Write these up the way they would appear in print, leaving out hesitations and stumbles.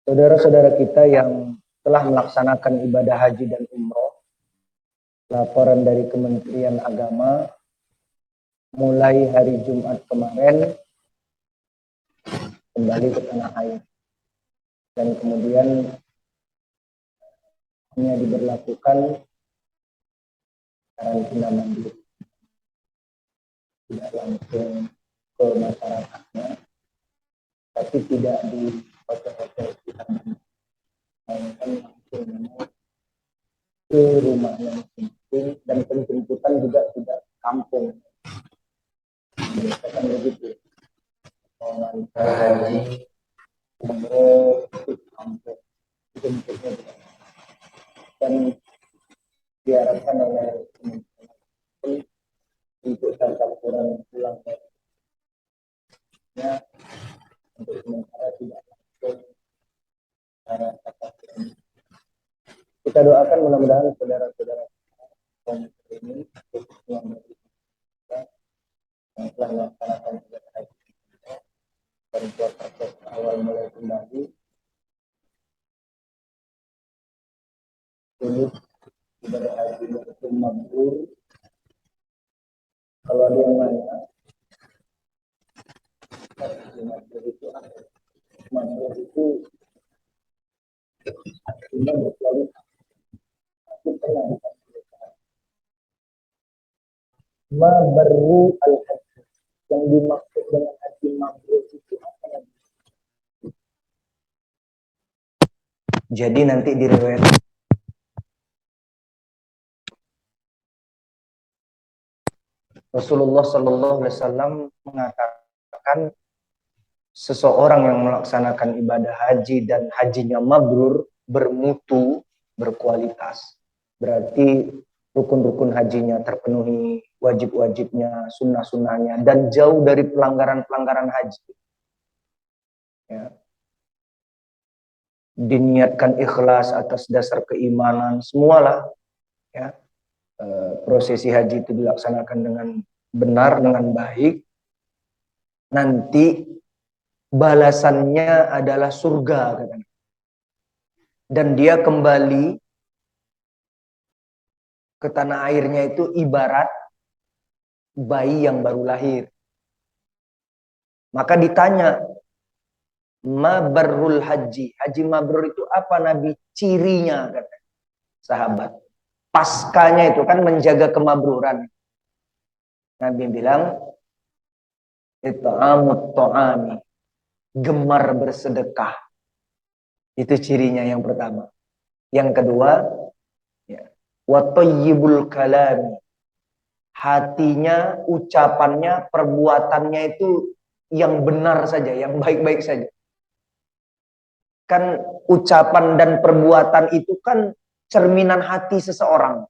Saudara-saudara kita yang telah melaksanakan ibadah haji dan umroh, laporan dari Kementerian Agama mulai hari Jumat kemarin kembali ke tanah air, dan kemudian hanya diberlakukan karantina mandiri, tidak langsung ke masyarakatnya, tapi tidak di hotel-hotel sekitar, melainkan langsung ke rumahnya masing-masing, dan penjemputan juga tidak kampung. Biasakan begitu, mengantar haji umroh ke kampung, jemputnya tidak. Dan diharapkan oleh Kementerian untuk campuran pulang ya, untuk sementara tidak langsung cara ini. Kita doakan mudah-mudahan saudara-saudara ini yang telah melaksanakan ibadah haji dan proses awal mulai kembali tulis ibadah haji itu mabrur. Kalau ada yang nanya mabrur itu apa? Mabrur itu artinya berkualitas. Aku pernah dikatakan mabrur al-haji, yang dimaksud dengan haji mabrur itu apa? Jadi nanti diriwayat Rasulullah Sallallahu Alaihi Wasallam mengatakan seseorang yang melaksanakan ibadah haji dan hajinya mabrur, bermutu, berkualitas. Berarti rukun-rukun hajinya terpenuhi, wajib-wajibnya, sunnah-sunnahnya, dan jauh dari pelanggaran-pelanggaran haji. Ya. Diniatkan ikhlas atas dasar keimanan, semualah. Ya. Prosesi haji itu dilaksanakan dengan benar, dengan baik, nanti balasannya adalah surga, katanya. Dan dia kembali ke tanah airnya itu ibarat bayi yang baru lahir. Maka ditanya, mabrurul haji, haji mabrur itu apa Nabi? Cirinya, kata sahabat. Paskanya itu kan menjaga kemabruran. Nabi bilang, it'amut ta'ami, gemar bersedekah. Itu cirinya yang pertama. Yang kedua, ya, wa thayyibul kalami, hatinya, ucapannya, perbuatannya itu yang benar saja, yang baik-baik saja. Kan ucapan dan perbuatan itu kan cerminan hati seseorang.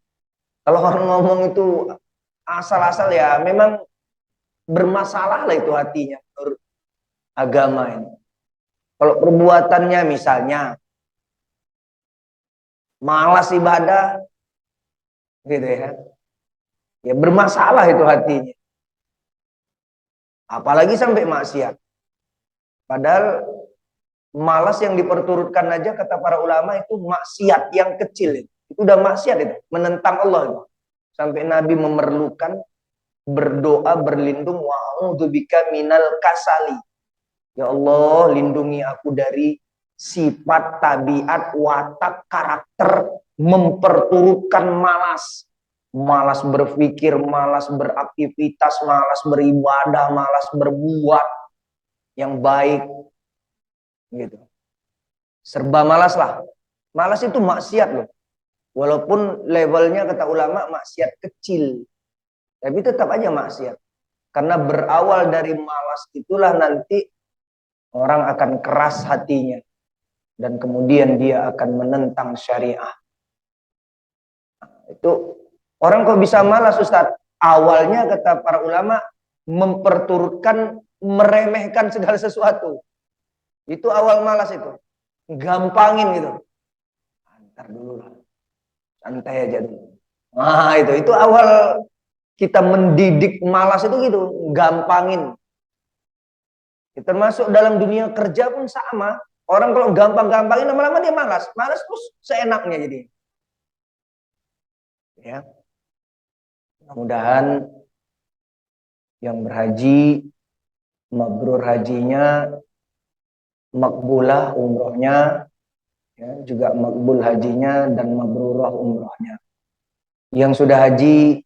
Kalau orang ngomong itu asal-asal, ya memang bermasalah lah itu hatinya menurut agama ini. Kalau perbuatannya misalnya malas ibadah, gitu ya bermasalah itu hatinya. Apalagi sampai maksiat. Padahal malas yang diperturutkan aja kata para ulama itu maksiat yang kecil. Itu udah maksiat itu, menentang Allah itu. Sampai Nabi memerlukan berdoa berlindung, wa'udzubika minal kasali. Ya Allah, lindungi aku dari sifat, tabiat, watak, karakter memperturutkan malas. Malas berpikir, malas beraktivitas, malas beribadah, malas berbuat yang baik. Gitu. Serba malas lah. Malas itu maksiat loh. Walaupun levelnya kata ulama maksiat kecil, tapi tetap aja maksiat. Karena berawal dari malas itulah nanti orang akan keras hatinya. Dan kemudian dia akan menentang syariah. Nah, itu orang kok bisa malas, Ustaz? Awalnya kata para ulama memperturutkan, meremehkan segala sesuatu. Itu awal malas itu. Gampangin gitu. Antar dulu lah. Santai aja dulu. Nah itu awal kita mendidik malas itu gitu. Gampangin. Termasuk dalam dunia kerja pun sama. Orang kalau gampang-gampangin lama-lama dia malas. Malas terus seenaknya jadi. Ya. Mudah-mudahan yang berhaji, mabrur hajinya, makbulah umrohnya, ya, juga makbul hajinya dan mabrurah umrohnya. Yang sudah haji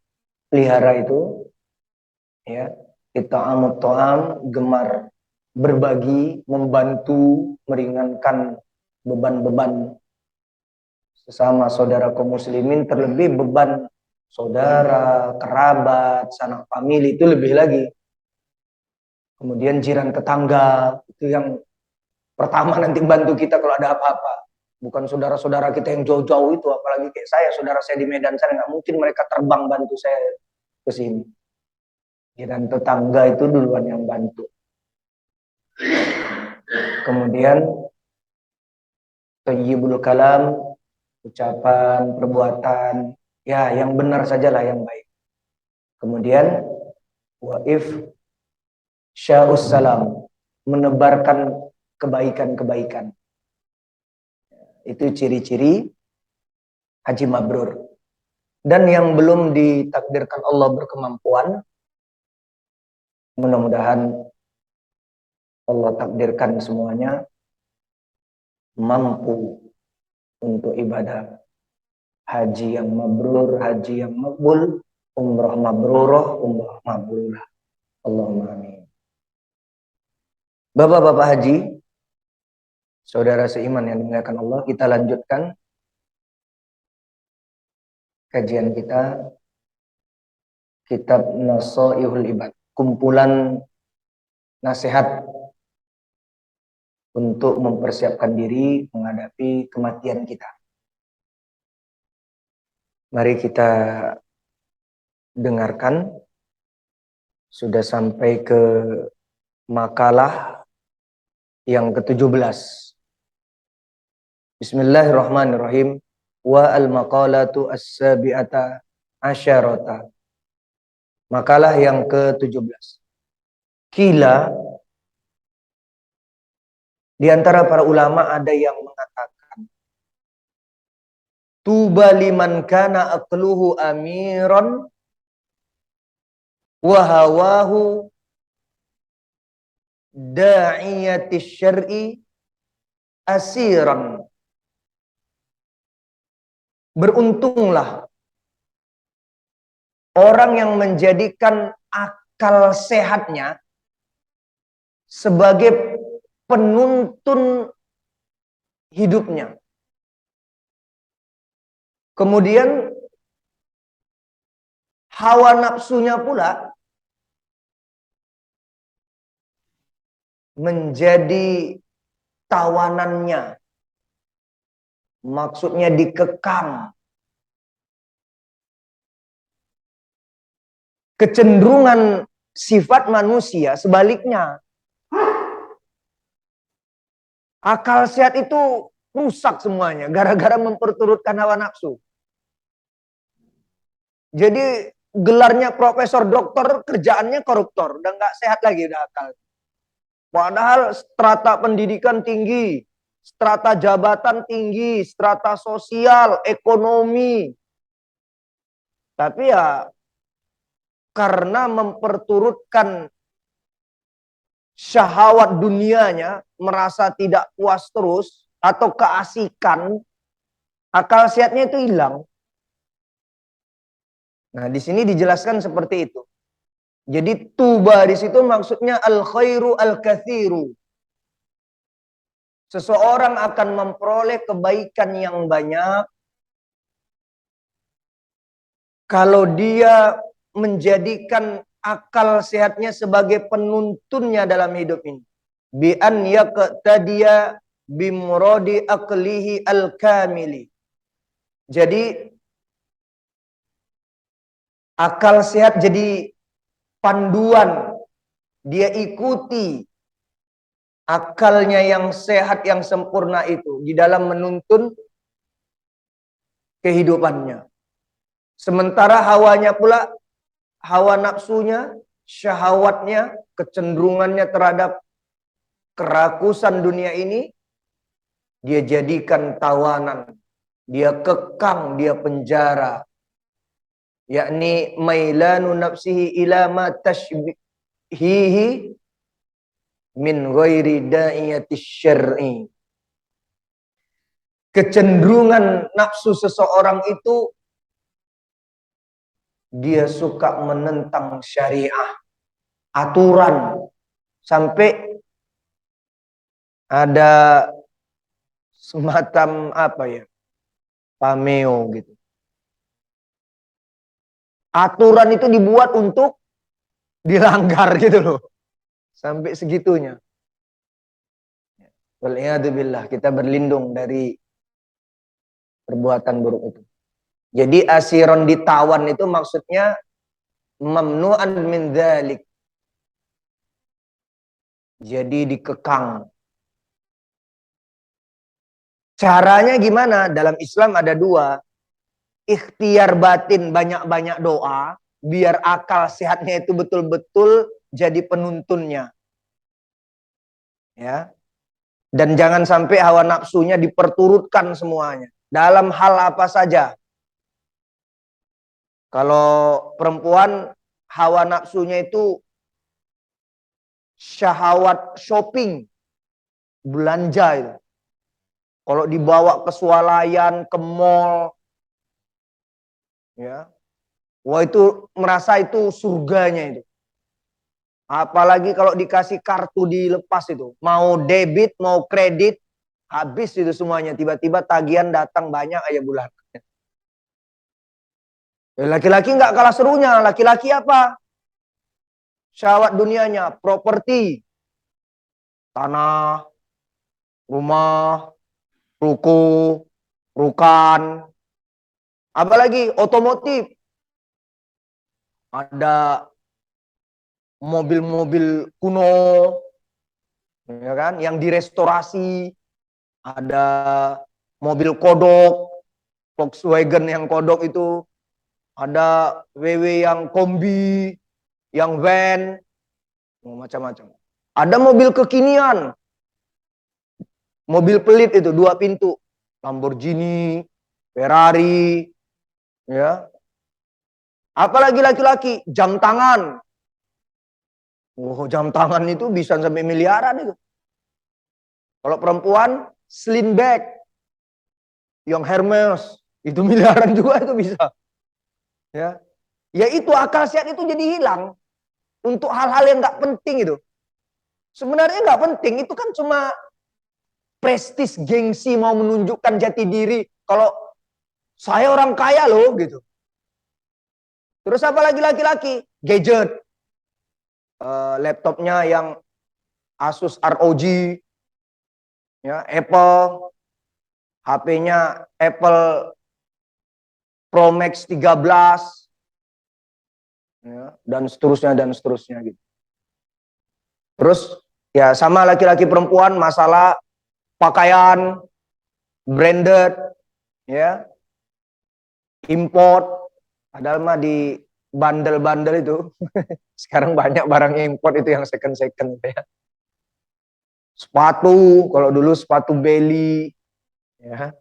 pelihara itu, ya, ita'amut ta'am, gemar berbagi, membantu, meringankan beban-beban sesama saudara kaum muslimin, terlebih beban saudara, kerabat, sanak famili itu lebih lagi. Kemudian jiran tetangga, itu yang pertama nanti bantu kita kalau ada apa-apa. Bukan saudara-saudara kita yang jauh-jauh itu, apalagi kayak saya, saudara saya di Medan sana, nggak mungkin mereka terbang bantu saya ke sini. Jiran tetangga itu duluan yang bantu. Kemudian thayyibul kalam, ucapan, perbuatan, ya yang benar sajalah yang baik. Kemudian waif sya'us salam, menebarkan kebaikan-kebaikan. Itu ciri-ciri haji mabrur. Dan yang belum ditakdirkan Allah berkemampuan, mudah-mudahan Allah takdirkan semuanya mampu untuk ibadah haji yang mabrur, haji yang makbul, umrah mabrurah, umrah mabrurah. Allahumma amin. Bapak-bapak haji, saudara seiman yang dimuliakan Allah, kita lanjutkan kajian kita kitab Nasaihul Ibad, kumpulan nasihat untuk mempersiapkan diri menghadapi kematian kita. Mari kita dengarkan, sudah sampai ke makalah yang ke-17. Bismillahirrahmanirrahim. Wa al-maqalatu as-sabi'ata asyarata. Makalah yang ke-17. Kila, di antara para ulama ada yang mengatakan, tuba liman kana aqluhu amiran wa hawahu da'iyatis syar'i asiran. Beruntunglah orang yang menjadikan akal sehatnya sebagai penuntun hidupnya. Kemudian hawa nafsunya pula menjadi tawanannya. Maksudnya dikekang. Kecenderungan sifat manusia sebaliknya. Akal sehat itu rusak semuanya gara-gara memperturutkan hawa nafsu. Jadi gelarnya profesor doktor, kerjaannya koruptor, udah nggak sehat lagi udah akal. Padahal strata pendidikan tinggi, strata jabatan tinggi, strata sosial, ekonomi. Tapi ya karena memperturutkan syahwat dunianya, merasa tidak puas terus, atau keasikan, akal sehatnya itu hilang. Nah, di sini dijelaskan seperti itu. Jadi tuba di situ maksudnya al-khairu al-kathiru. Seseorang akan memperoleh kebaikan yang banyak kalau dia menjadikan akal sehatnya sebagai penuntunnya dalam hidup ini. Bi an yaqtadiya bimuradi aqlihi al-kamili. Jadi akal sehat jadi panduan, dia ikuti akalnya yang sehat, yang sempurna itu di dalam menuntun kehidupannya. Sementara hawanya pula, hawa nafsunya, syahwatnya, kecenderungannya terhadap kerakusan dunia ini, dia jadikan tawanan, dia kekang, dia penjara. Yakni mailanu nafsihi ila ma tashbihihi min ghairi da'iyati syar'i. Kecenderungan nafsu seseorang itu dia suka menentang syariah, aturan, sampai ada semacam apa ya, pameo gitu. Aturan itu dibuat untuk dilanggar gitu loh. Sampai segitunya. Wal'iyadzubillah, kita berlindung dari perbuatan buruk itu. Jadi asiron ditawan itu maksudnya mamnu'an min dzalik. Jadi dikekang. Caranya gimana? Dalam Islam ada dua. Ikhtiar batin, banyak-banyak doa. Biar akal sehatnya itu betul-betul jadi penuntunnya. Ya. Dan jangan sampai hawa nafsunya diperturutkan semuanya. Dalam hal apa saja. Kalau perempuan hawa nafsunya itu syahwat shopping, belanja itu. Kalau dibawa ke swalayan, ke mall, ya, wah itu merasa itu surganya itu. Apalagi kalau dikasih kartu dilepas itu, mau debit, mau kredit, habis itu semuanya. Tiba-tiba tagihan datang banyak aja bulan. Laki-laki nggak kalah serunya. Laki-laki apa? Syahwat dunianya, properti, tanah, rumah, ruko, rukan, apalagi otomotif. Ada mobil-mobil kuno, ya kan, yang direstorasi. Ada mobil kodok, Volkswagen yang kodok itu. Ada WW yang kombi, yang van, macam-macam. Ada mobil kekinian, mobil pelit itu 2 pintu, Lamborghini, Ferrari, ya. Apalagi laki-laki, jam tangan. Oh, jam tangan itu bisa sampai miliaran itu. Kalau perempuan, slim bag, yang Hermes, itu miliaran juga itu bisa. Ya, ya itu akal sehat itu jadi hilang untuk hal-hal yang nggak penting itu. Sebenarnya nggak penting, itu kan cuma prestis, gengsi, mau menunjukkan jati diri. Kalau saya orang kaya loh gitu. Terus apa lagi laki-laki? Gadget. Laptopnya yang Asus ROG. Ya, Apple. HP-nya Apple Pro Max 13. Ya, dan seterusnya gitu. Terus ya sama laki-laki perempuan masalah pakaian branded, ya, import, padahal mah di bandel-bandel itu. Sekarang banyak barang import itu yang second ya. Sepatu, kalau dulu sepatu Belly, ya.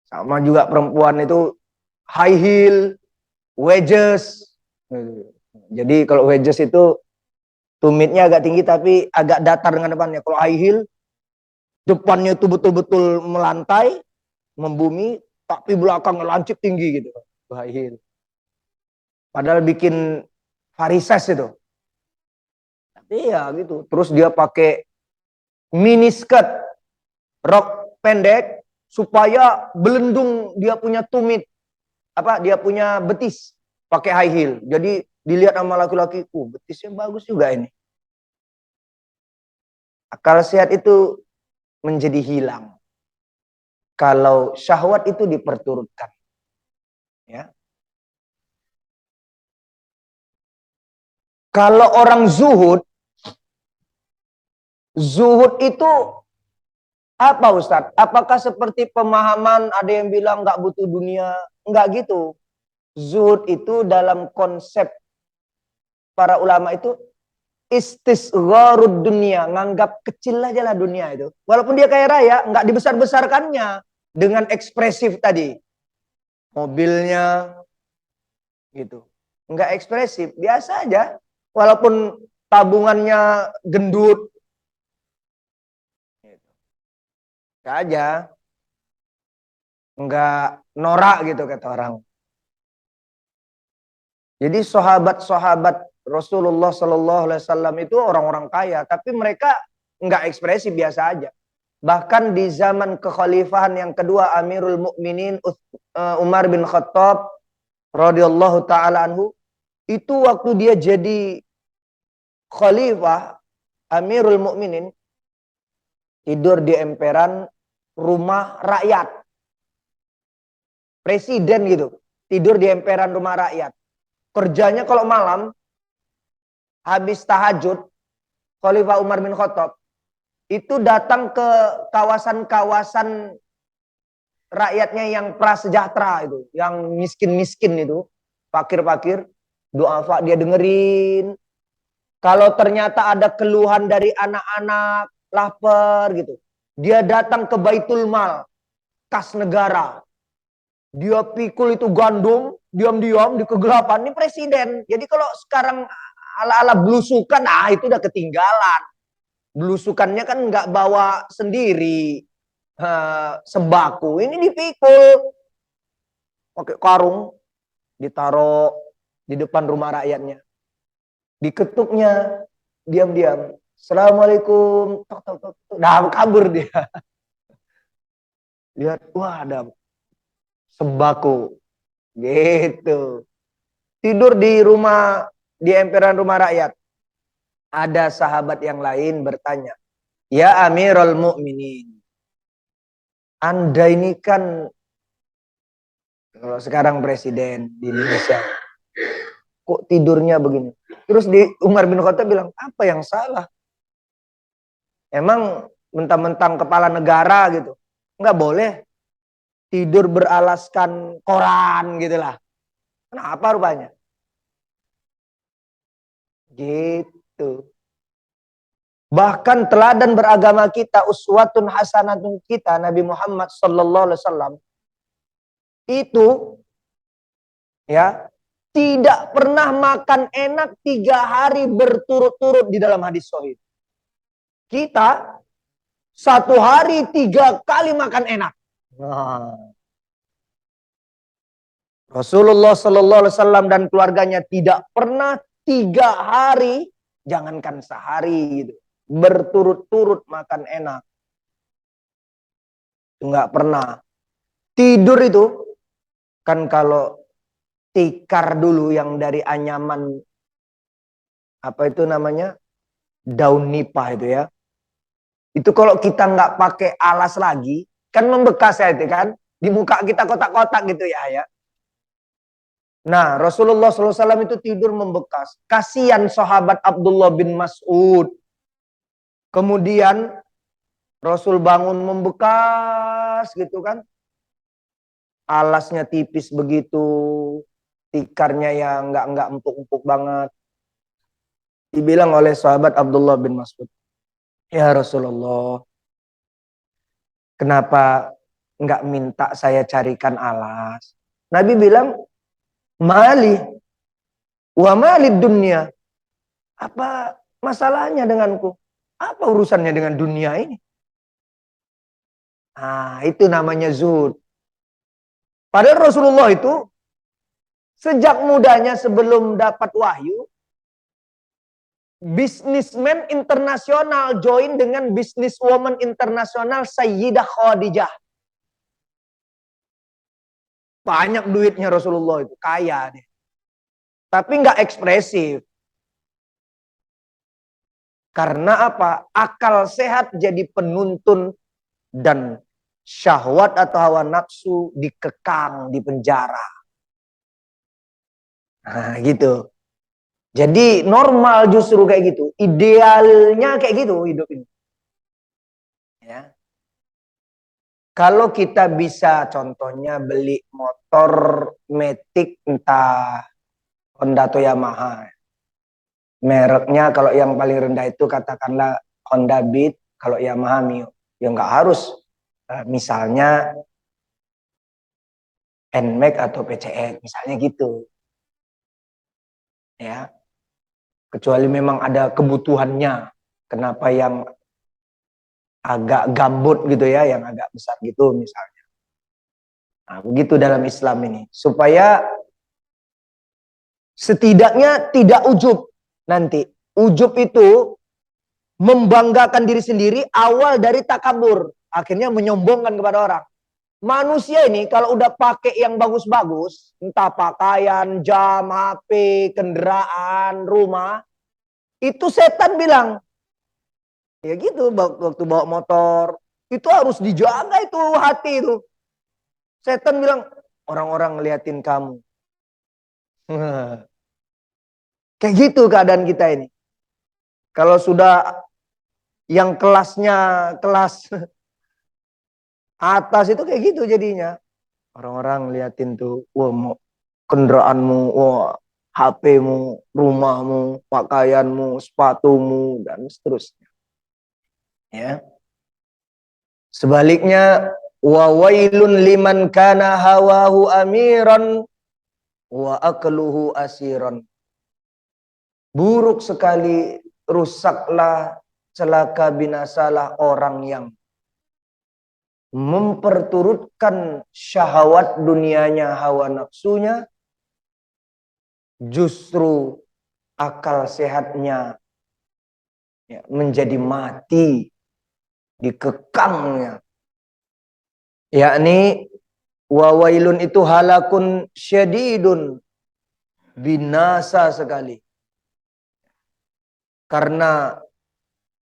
Sama juga perempuan itu high heel, wedges. Jadi kalau wedges itu tumitnya agak tinggi tapi agak datar dengan depannya. Kalau high heel, depannya itu betul-betul melantai, membumi, tapi belakang lancip tinggi gitu. High heel. Padahal bikin varises itu. Tapi ya gitu. Terus dia pakai mini skirt, rok pendek, supaya belendung dia punya tumit. Dia punya betis. Pakai high heel. Jadi dilihat sama laki-laki, betisnya bagus juga ini. Akal sehat itu menjadi hilang kalau syahwat itu diperturutkan. Ya. Kalau orang zuhud itu apa Ustadz? Apakah seperti pemahaman ada yang bilang nggak butuh dunia? Nggak gitu. Zuhud itu dalam konsep para ulama itu istisgharud dunia, nganggap kecil aja lah dunia itu. Walaupun dia kaya raya, nggak dibesar-besarkannya dengan ekspresif tadi. Mobilnya gitu. Nggak ekspresif, biasa aja. Walaupun tabungannya gendut. Gitu. Aja. Nggak norak gitu kata orang. Jadi sahabat-sahabat Rasulullah Sallallahu Alaihi Wasallam itu orang-orang kaya, tapi mereka nggak ekspresi biasa aja. Bahkan di zaman kekhalifahan yang kedua Amirul Mukminin Umar bin Khattab radhiyallahu taala anhu, itu waktu dia jadi khalifah Amirul Mukminin, tidur di emperan rumah rakyat. Presiden gitu, tidur di emperan rumah rakyat. Kerjanya kalau malam habis tahajud, Khalifah Umar bin Khattab itu datang ke kawasan-kawasan rakyatnya yang prasejahtera itu, yang miskin-miskin itu, fakir-fakir, doa dia dengerin. Kalau ternyata ada keluhan dari anak-anak lapar gitu, dia datang ke Baitul Mal, kas negara. Dia pikul itu gandum, diam-diam di kegelapan. Ini presiden. Jadi kalau sekarang ala-ala belusukan, itu udah ketinggalan. Belusukannya kan nggak bawa sendiri sembako. Ini dipikul. Pakai karung, ditaruh di depan rumah rakyatnya. Diketuknya, diam-diam. Assalamualaikum. Tok, tok, tok. Nah, kabur dia. Lihat, wah ada sembako. Gitu. Tidur di rumah, di emperan rumah rakyat. Ada sahabat yang lain bertanya, ya Amirul Mukminin, Anda ini kan kalau sekarang presiden di Indonesia, kok tidurnya begini? Terus Umar bin Khattab bilang, apa yang salah? Emang mentang-mentang kepala negara gitu, nggak boleh tidur beralaskan koran gitulah. Kenapa rupanya? Gitu. Bahkan teladan beragama kita, uswatun hasanatun kita, Nabi Muhammad sallallahu alaihi wasallam itu ya tidak pernah makan enak 3 hari berturut-turut di dalam hadis sahih. Kita 1 hari 3 kali makan enak. Nah. Rasulullah sallallahu alaihi wasallam dan keluarganya tidak pernah 3 hari, jangankan sehari gitu, berturut-turut makan enak. Enggak pernah. Tidur itu kan kalau tikar dulu yang dari anyaman apa itu namanya? Daun nipah itu ya. Itu kalau kita nggak pakai alas lagi, kan membekas ya itu kan. Di muka kita kotak-kotak gitu ya. Nah, Rasulullah SAW itu tidur membekas. Kasihan sahabat Abdullah bin Mas'ud. Kemudian Rasul bangun membekas gitu kan. Alasnya tipis begitu. Tikarnya yang nggak empuk-empuk banget. Dibilang oleh sahabat Abdullah bin Mas'ud, ya Rasulullah, kenapa nggak minta saya carikan alas? Nabi bilang, mali wa malid dunia. Apa masalahnya denganku? Apa urusannya dengan dunia ini? Nah, itu namanya zuhud. Padahal Rasulullah itu sejak mudanya sebelum dapat wahyu, bisnismen internasional join dengan businesswoman internasional Sayyidah Khadijah. Banyak duitnya Rasulullah itu, kaya deh. Tapi nggak ekspresif. Karena apa? Akal sehat jadi penuntun dan syahwat atau hawa nafsu dikekang di penjara. Nah, gitu. Jadi normal justru kayak gitu. Idealnya kayak gitu hidup ini. Ya. Kalau kita bisa contohnya beli motor Matic entah Honda atau Yamaha. Mereknya kalau yang paling rendah itu katakanlah Honda Beat, kalau Yamaha Mio. Ya nggak harus. Misalnya NMAX atau PCX, misalnya gitu. Ya, kecuali memang ada kebutuhannya. Kenapa yang agak gambut gitu ya, yang agak besar gitu misalnya. Nah, begitu dalam Islam ini. Supaya setidaknya tidak ujub nanti. Ujub itu membanggakan diri sendiri awal dari takabur. Akhirnya menyombongkan kepada orang. Manusia ini kalau udah pakai yang bagus-bagus, entah pakaian, jam, HP, kendaraan, rumah, itu setan bilang, ya gitu waktu bawa motor, itu harus dijaga itu hati itu. Setan bilang, orang-orang ngeliatin kamu. Kayak gitu keadaan kita ini. Kalau sudah yang kelasnya kelas atas itu kayak gitu jadinya. Orang-orang liatin tuh, wah mau kendaraanmu, wah HP-mu, rumahmu, pakaianmu, sepatumu, dan seterusnya. Ya. Sebaliknya, wa wailun liman kana hawahu amiran wa akluhu asiron. Buruk sekali, rusaklah, celaka binasalah orang yang memperturutkan syahwat dunianya, hawa nafsunya, justru akal sehatnya ya, menjadi mati, dikekangnya. Yakni wawailun itu halakun syadidun, binasa sekali. Karena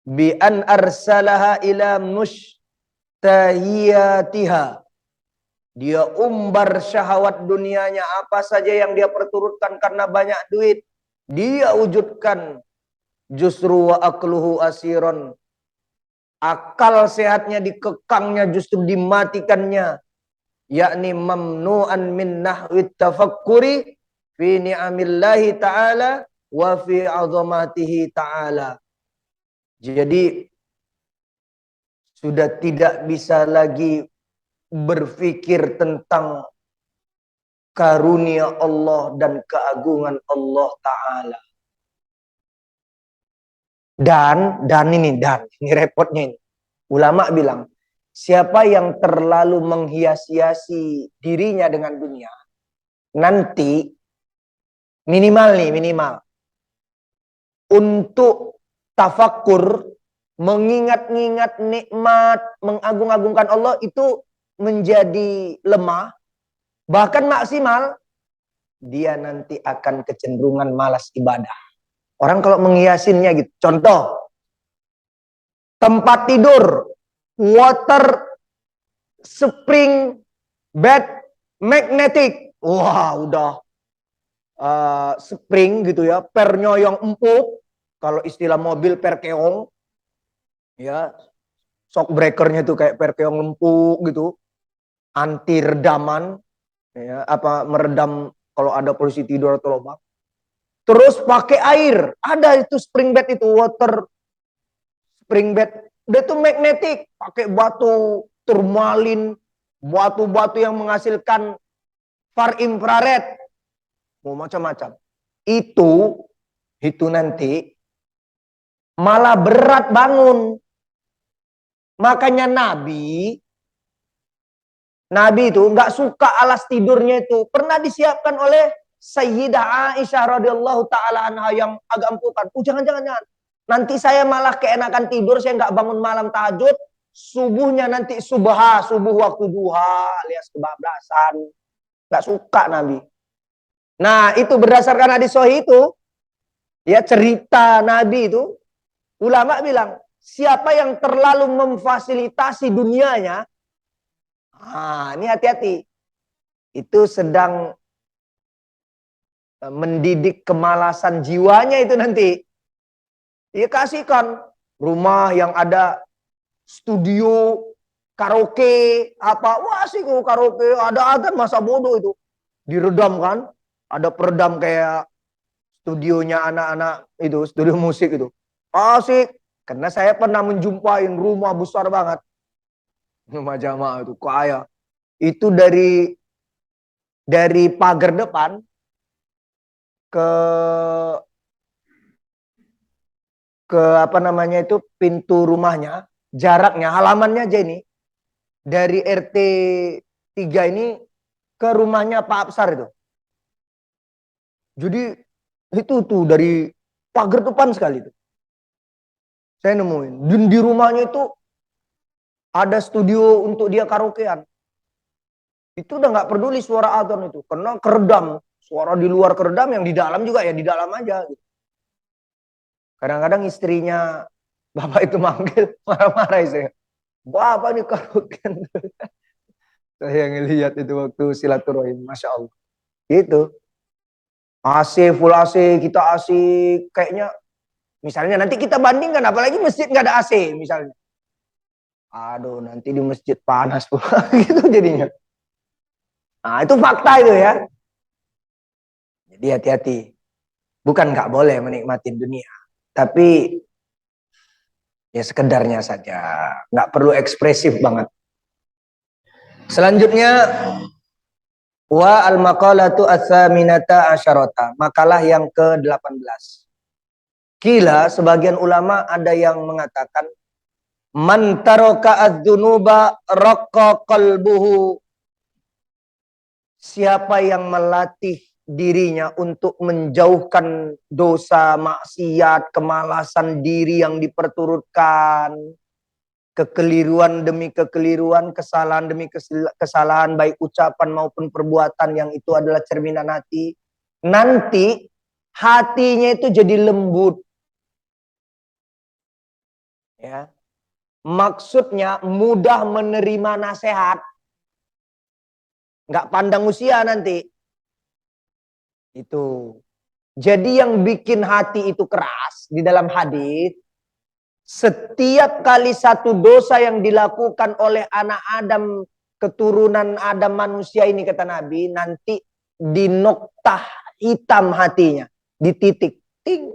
bi an arsalaha ila mushtahiyatiha. Dia umbar syahwat dunianya, apa saja yang dia perturutkan karena banyak duit, dia wujudkan. Justru wa akluhu asiron. Akal sehatnya dikekangnya, justru dimatikannya. Yakni mamnu'an min nahwit tafakkuri fi ni'amillahi ta'ala wa fi azamatihi ta'ala. Jadi sudah tidak bisa lagi berpikir tentang karunia Allah dan keagungan Allah Ta'ala. Dan ini repotnya ini. Ulama bilang, siapa yang terlalu menghias-hiasi dirinya dengan dunia, nanti minimal untuk tafakkur, mengingat-ingat nikmat, mengagung-agungkan Allah itu menjadi lemah, bahkan maksimal, dia nanti akan kecenderungan malas ibadah. Orang kalau menghiasinnya gitu. Contoh, tempat tidur, water spring bed magnetic. Wah, udah spring gitu ya, pernya yang empuk. Kalau istilah mobil perkeong. Ya, shock breakernya tuh kayak perkeong empuk gitu. Anti redaman. Ya, apa meredam kalau ada polisi tidur atau lubang. Terus pakai air. Ada itu spring bed itu, water spring bed. Dia tuh magnetik. Pakai batu turmalin. Batu-batu yang menghasilkan far infrared. Mau macam-macam. Itu nanti malah berat bangun. Makanya Nabi itu nggak suka alas tidurnya itu. Pernah disiapkan oleh Sayyidah Aisyah radhiyallahu taala anha yang agak empukan. Jangan. Nanti saya malah keenakan tidur, saya nggak bangun malam tahajud. Subuhnya nanti subuh waktu duha alias kebablasan. Nggak suka Nabi. Nah, itu berdasarkan hadis sahih itu, ya cerita Nabi itu, ulama bilang, siapa yang terlalu memfasilitasi dunianya, ini hati-hati. Itu sedang mendidik kemalasan jiwanya itu nanti. Ya kasihkan rumah yang ada studio karaoke apa, wah sih karaoke ada masa bodoh itu diredam kan, ada peredam kayak studionya anak-anak itu, studio musik itu. Asik. Karena saya pernah menjumpai rumah besar banget. Rumah jamaah itu kaya. Itu dari pagar depan ke apa namanya itu pintu rumahnya, jaraknya halamannya aja ini dari RT 3 ini ke rumahnya Pak Absar itu. Jadi itu tuh dari pagar depan sekali itu. Saya nemuin. Dan di rumahnya itu ada studio untuk dia karaokean. Itu udah nggak peduli suara adzan itu, karena keredam. Suara di luar keredam, yang di dalam juga ya di dalam aja. Gitu. Kadang-kadang istrinya bapak itu manggil, marah-marah saya. Bapak nih karaokean. Saya ngelihat itu waktu silaturahim, masya Allah. Gitu. AC, full AC, kita asik. Kayaknya, misalnya nanti kita bandingkan, apalagi masjid nggak ada AC misalnya. Aduh, nanti di masjid panas pula. Gitu jadinya. Nah, itu fakta itu ya. Jadi hati-hati. Bukan nggak boleh menikmati dunia. Tapi ya sekedarnya saja. Nggak perlu ekspresif banget. Selanjutnya, wa al-maqalatu ats-tsaminata asyarata. Makalah yang ke-18. Kila, sebagian ulama ada yang mengatakan, man taraka adz-dzunuba raqqa qalbuhu. Siapa yang melatih dirinya untuk menjauhkan dosa, maksiat, kemalasan diri yang diperturutkan, kekeliruan demi kekeliruan, kesalahan demi kesalahan, baik ucapan maupun perbuatan yang itu adalah cerminan hati. Nanti hatinya itu jadi lembut. Ya. Maksudnya mudah menerima nasihat. Nggak pandang usia nanti. Itu. Jadi yang bikin hati itu keras di dalam hadis, setiap kali satu dosa yang dilakukan oleh anak Adam, keturunan Adam manusia ini kata Nabi, nanti di noktah hitam hatinya, di titik. Ting.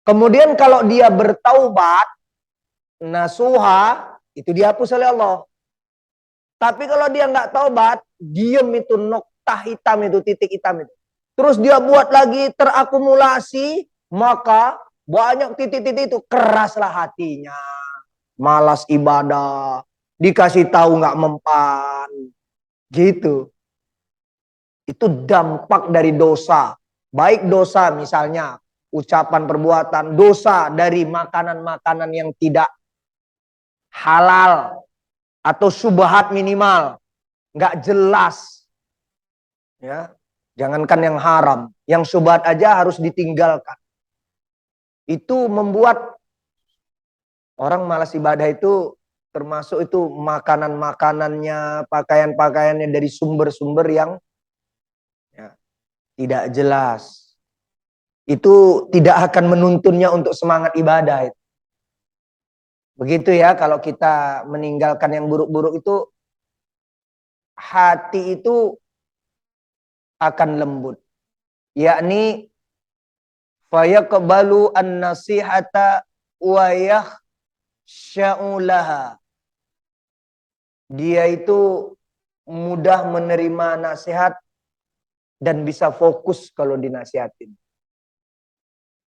Kemudian kalau dia bertaubat, nasuha, itu dihapus oleh Allah. Tapi kalau dia nggak taubat, diem itu noktah hitam itu, titik hitam itu. Terus dia buat lagi terakumulasi, maka banyak titik-titik itu, keraslah hatinya. Malas ibadah, dikasih tahu nggak mempan. Gitu. Itu dampak dari dosa. Baik dosa misalnya, ucapan perbuatan, dosa dari makanan-makanan yang tidak halal, atau syubhat minimal, nggak jelas, ya, jangankan yang haram, yang syubhat aja harus ditinggalkan. Itu membuat orang malas ibadah itu, termasuk itu makanan-makanannya, pakaian-pakaiannya dari sumber-sumber yang ya, tidak jelas. Itu tidak akan menuntunnya untuk semangat ibadah. Begitu ya, kalau kita meninggalkan yang buruk-buruk itu, hati itu akan lembut. Yakni fayaqbalu an-nasihata wa yakhsha'ulaha. Dia itu mudah menerima nasihat dan bisa fokus kalau dinasihatin.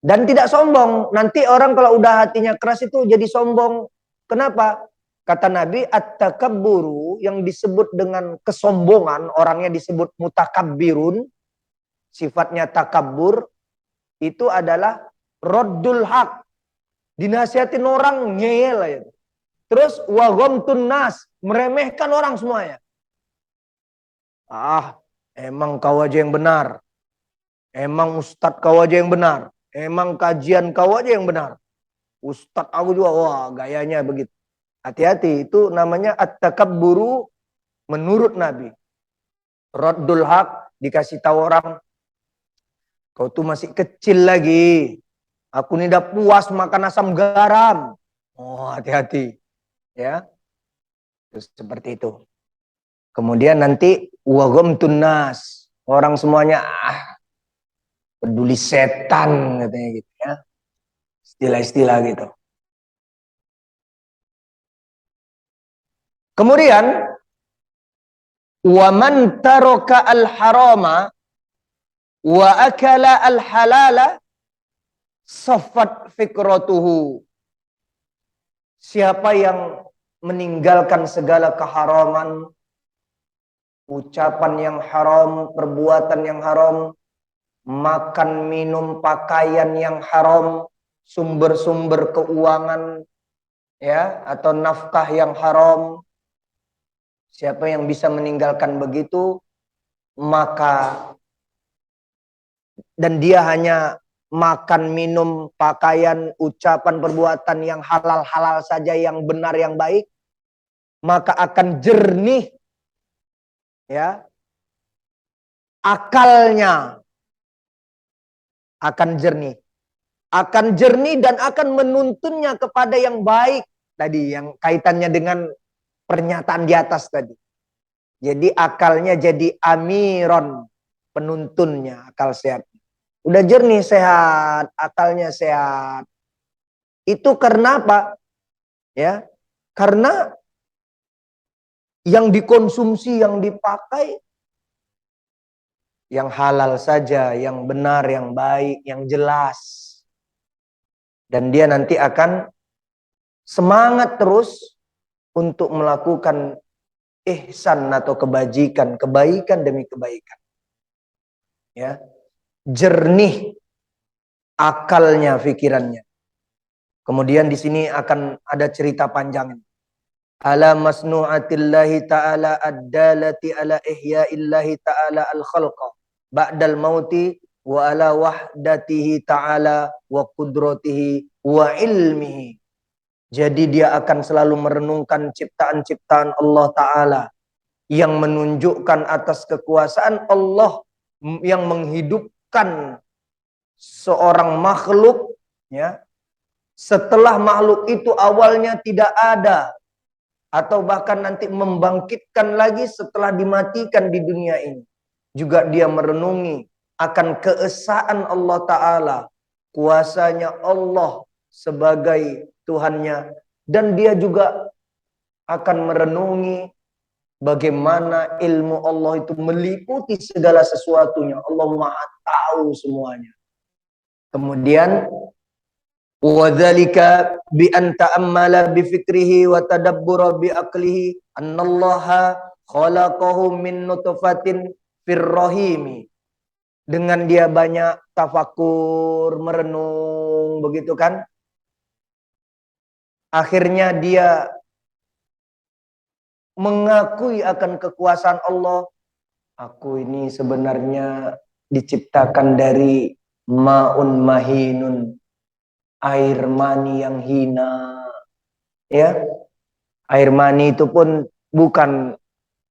Dan tidak sombong. Nanti orang kalau udah hatinya keras itu jadi sombong. Kenapa? Kata Nabi, at-takabburu, yang disebut dengan kesombongan, orangnya disebut mutakabbirun, sifatnya takabbur, itu adalah roddul haq. Dinasihatin orang, ngeyel aja. Terus wa ghamtun nas, meremehkan orang semuanya. Ah, emang kau aja yang benar. Emang ustadz kau aja yang benar. Emang kajian kau aja yang benar. Ustadz aku juga, wah gayanya begitu. Hati-hati, itu namanya at-takabburu menurut Nabi. Raddul haq, dikasih tahu orang, kau tuh masih kecil lagi. Aku ini udah puas makan asam garam. Oh, hati-hati. Ya. Terus seperti itu. Kemudian nanti wa ghamtun nas. Orang semuanya peduli setan katanya gitu ya. Istilah-istilah gitu. Kemudian wa man taraka al-harama wa akala al-halala saffat fikratuhu. Siapa yang meninggalkan segala keharaman, ucapan yang haram, perbuatan yang haram, makan, minum, pakaian yang haram, sumber-sumber keuangan ya atau nafkah yang haram. Siapa yang bisa meninggalkan begitu, maka dan dia hanya makan, minum, pakaian, ucapan, perbuatan yang halal-halal saja, yang benar, yang baik, maka akan jernih ya akalnya, akan jernih. Akan jernih dan akan menuntunnya kepada yang baik. Tadi yang kaitannya dengan pernyataan di atas tadi. Jadi akalnya jadi amiron, penuntunnya, akal sehat. Udah jernih, sehat, akalnya sehat. Itu karena apa? Ya, karena yang dikonsumsi, yang dipakai, yang halal saja, yang benar, yang baik, yang jelas. Dan dia nanti akan semangat terus untuk melakukan ihsan atau kebajikan, kebaikan demi kebaikan. Ya, jernih akalnya, pikirannya. Kemudian di sini akan ada cerita panjang. Ala masnu'atillahi ta'ala ad-dalati ala ihya'illahi ta'ala al-khalqa ba'dal mauti wa ala wahdatihi ta'ala wa qudratihi wa ilmihi. Jadi dia akan selalu merenungkan ciptaan-ciptaan Allah Ta'ala yang menunjukkan atas kekuasaan Allah yang menghidupkan seorang makhluk ya, setelah makhluk itu awalnya tidak ada, atau bahkan nanti membangkitkan lagi setelah dimatikan di dunia ini. Juga dia merenungi akan keesaan Allah Ta'ala, kuasanya Allah sebagai Tuhannya. Dan dia juga akan merenungi bagaimana ilmu Allah itu meliputi segala sesuatunya. Allah Maha tahu semuanya. Kemudian wadzalika bi an ta'ammala bi fikrihi wa tadabbura bi aqlihi annallaha khalaqahu min nutfatin fir rahimi. Dengan dia banyak tafakur, merenung begitu kan? Akhirnya dia mengakui akan kekuasaan Allah. Aku ini sebenarnya diciptakan dari ma'un mahinun, air mani yang hina. Ya, air mani itu pun bukan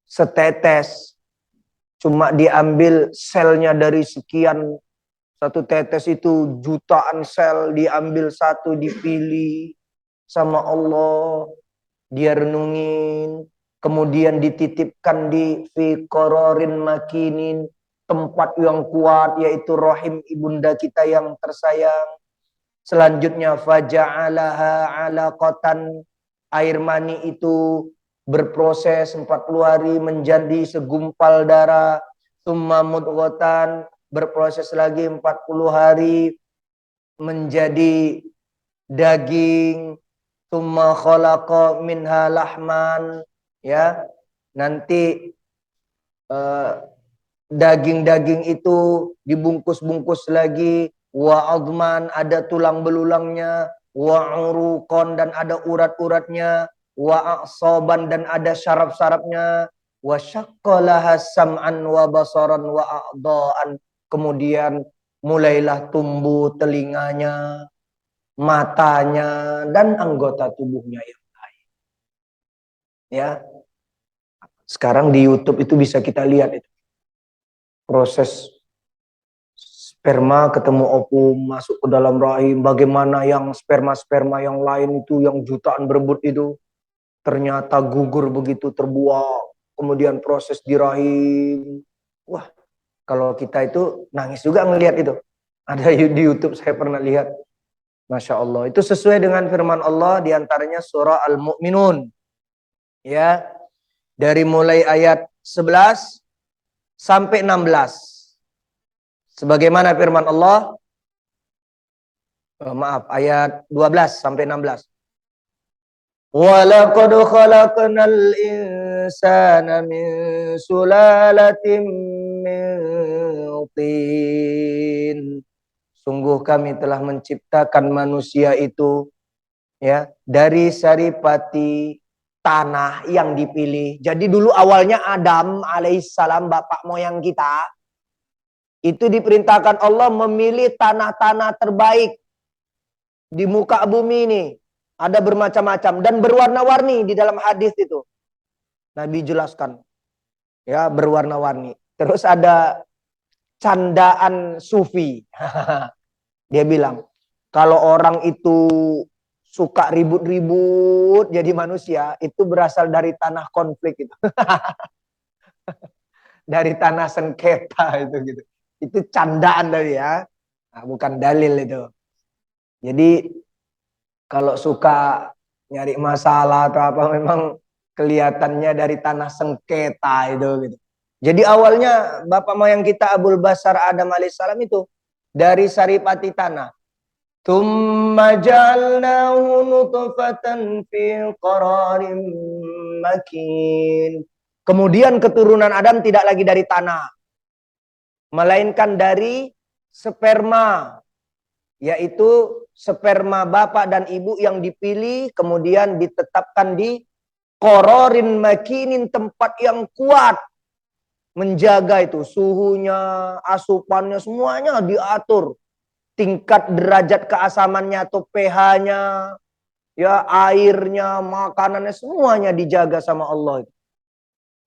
setetes, cuma diambil selnya dari sekian, satu tetes itu jutaan sel, diambil satu, dipilih sama Allah, dia renungin, kemudian dititipkan di fi qararin makinin, tempat yang kuat, yaitu rahim ibunda kita yang tersayang. Selanjutnya faja'alaha 'alaqatan, air mani itu berproses 40 hari menjadi segumpal darah, tsumma mudghatan, berproses lagi 40 hari menjadi daging, tsumma khalaqa minha lahman, ya. Nanti daging-daging itu dibungkus-bungkus lagi, wa adman, ada tulang belulangnya, wa uruqan, dan ada urat-uratnya, wa a'saban, dan ada syaraf-syarafnya, wa syaqqalaha sam'an wa basaran wa a'dha'an. Kemudian mulailah tumbuh telinganya, matanya, dan anggota tubuhnya yang lain. Ya. Sekarang di YouTube itu bisa kita lihat itu. Proses sperma ketemu ovum masuk ke dalam rahim, bagaimana yang sperma-sperma yang lain itu yang jutaan berebut itu ternyata gugur begitu terbuang, kemudian proses di rahim. Wah, kalau kita itu nangis juga ngelihat itu. Ada di YouTube saya pernah lihat. Masya Allah. Itu sesuai dengan firman Allah, diantaranya surah Al-Mu'minun. Ya, dari mulai ayat 11 sampai 16. Sebagaimana firman Allah, ayat 12 sampai 16. وَلَقَدْ خَلَقْنَا الْإِنسَانَ مِنْ سُلَالَةٍ مِنْ طِينٍ. Sungguh kami telah menciptakan manusia itu ya dari saripati tanah yang dipilih. Jadi dulu awalnya Adam alaihissalam, bapak moyang kita, itu diperintahkan Allah memilih tanah-tanah terbaik di muka bumi ini. Ada bermacam-macam dan berwarna-warni di dalam hadis itu. Nabi jelaskan. Ya, berwarna-warni. Terus ada candaan sufi. Dia bilang, kalau orang itu suka ribut-ribut jadi manusia, itu berasal dari tanah konflik itu. Dari tanah sengketa itu gitu. Itu candaan dari ya. Nah, bukan dalil itu. Jadi kalau suka nyari masalah atau apa, memang kelihatannya dari tanah sengketa itu gitu. Jadi awalnya bapak moyang kita Abul Basar Adam alaihissalam itu dari saripati tanah. Tsumma ja'alnahu nutfatan fi qararin makin. Kemudian keturunan Adam tidak lagi dari tanah, melainkan dari sperma, yaitu sperma bapak dan ibu yang dipilih, kemudian ditetapkan di qararin makinin, tempat yang kuat, menjaga itu suhunya, asupannya, semuanya diatur. Tingkat derajat keasamannya atau pH-nya, ya airnya, makanannya, semuanya dijaga sama Allah.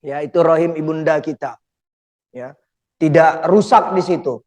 Ya, itu rahim ibunda kita. Ya, tidak rusak di situ.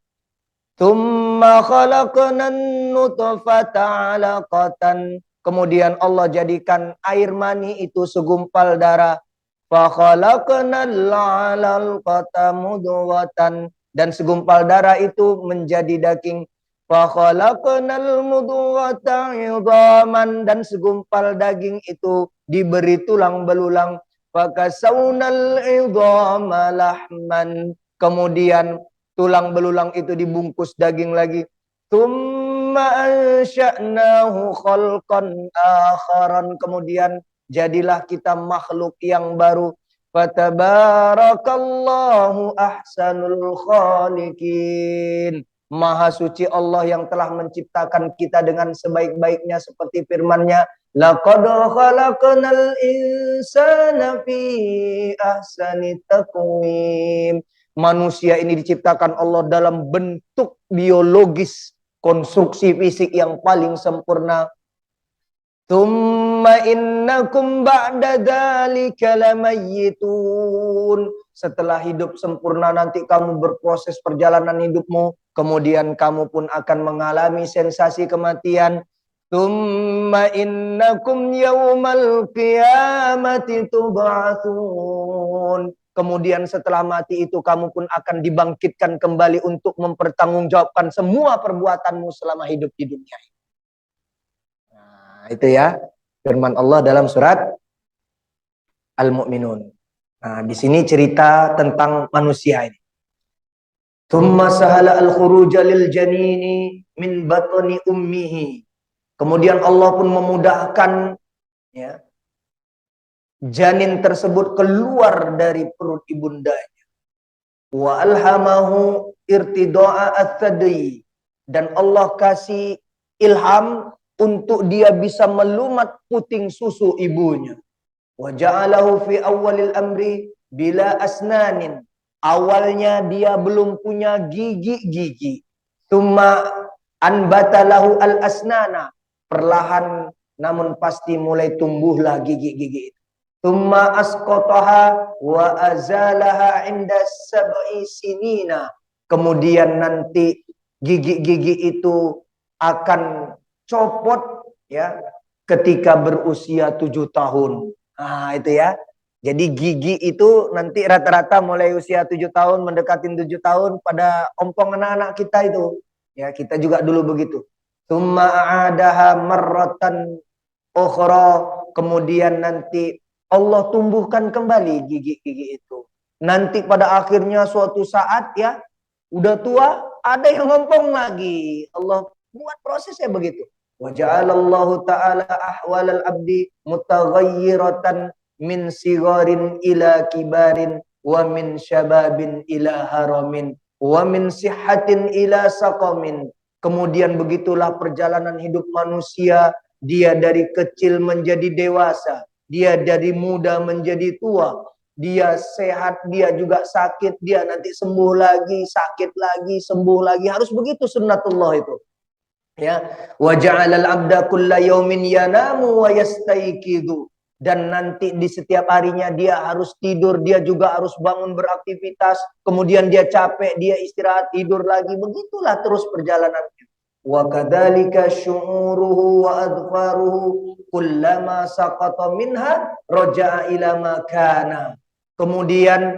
Tsumma khalaqnan nutfata 'alaqatan. Kemudian Allah jadikan air mani itu segumpal darah. Fa khalaqnal 'alaqata mudghatan, dan segumpal darah itu menjadi daging. Fa khalaqnal mudghata 'idhaman, dan segumpal daging itu diberi tulang belulang. Fa kasawnal 'idhama lahman. Kemudian tulang belulang itu dibungkus daging lagi. Tsumma ansha'nahu khalqan akharan. Kemudian jadilah kita makhluk yang baru. Fatabarakallahu ahsanul khaliqin. Maha suci Allah yang telah menciptakan kita dengan sebaik-baiknya, seperti firman-Nya, laqad khalaqnal insana fi ahsani taqwim. Manusia ini diciptakan Allah dalam bentuk biologis, konstruksi fisik yang paling sempurna. Tsumma innakum ba'da dzalika lamayyitun. Setelah hidup sempurna nanti kamu berproses perjalanan hidupmu, kemudian kamu pun akan mengalami sensasi kematian. Tsumma innakum yaumal qiyamati tub'atsun. Kemudian setelah mati itu kamu pun akan dibangkitkan kembali untuk mempertanggungjawabkan semua perbuatanmu selama hidup di dunia. Nah, itu ya firman Allah dalam surat Al-Mu'minun. Nah, di sini cerita tentang manusia ini. Tsumma sahala al-khuruja lil janini min batni ummihi. Kemudian Allah pun memudahkan ya, janin tersebut keluar dari perut ibundanya. Wa alhamahu irtida'a at-tadri, dan Allah kasih ilham untuk dia bisa melumat puting susu ibunya. Wa ja'alahu fi awwalil amri bila asnanin. Awalnya dia belum punya gigi-gigi. Tsumma anbatalahu al-asnana. Perlahan namun pasti mulai tumbuhlah gigi-gigi itu. Tsumma asqataha wa azalaha 'inda sab'i sinina. Kemudian nanti gigi-gigi itu akan copot ya ketika berusia 7 tahun. Nah, itu ya. Jadi gigi itu nanti rata-rata mulai usia 7 tahun, mendekatin 7 tahun pada ompong anak-anak kita itu. Ya, kita juga dulu begitu. Tsumma a'adaha marratan ukhra, kemudian nanti Allah tumbuhkan kembali gigi-gigi itu. Nanti pada akhirnya suatu saat ya, udah tua, ada yang ngompong lagi. Allah buat prosesnya begitu. Wa ja'alallahu ta'ala ahwalal abdi mutaghayyiratan min sigarin ila kibarin wa min syababin ila haramin wa min sihhatin ila saqamin. Kemudian begitulah perjalanan hidup manusia. Dia dari kecil menjadi dewasa, dia dari muda menjadi tua, dia sehat, dia juga sakit, dia nanti sembuh lagi, sakit lagi, sembuh lagi. Harus begitu sunnatullah itu. Ya, wa ja'alal abda kulla yaumin yanamu wa yastayqidu. Dan nanti di setiap harinya dia harus tidur, dia juga harus bangun beraktivitas, kemudian dia capek, dia istirahat, tidur lagi. Begitulah terus perjalanannya. Wa kadzalika syu'uruhu wa adfaruhu kullama saqata minha raja'a ila ma kana. Kemudian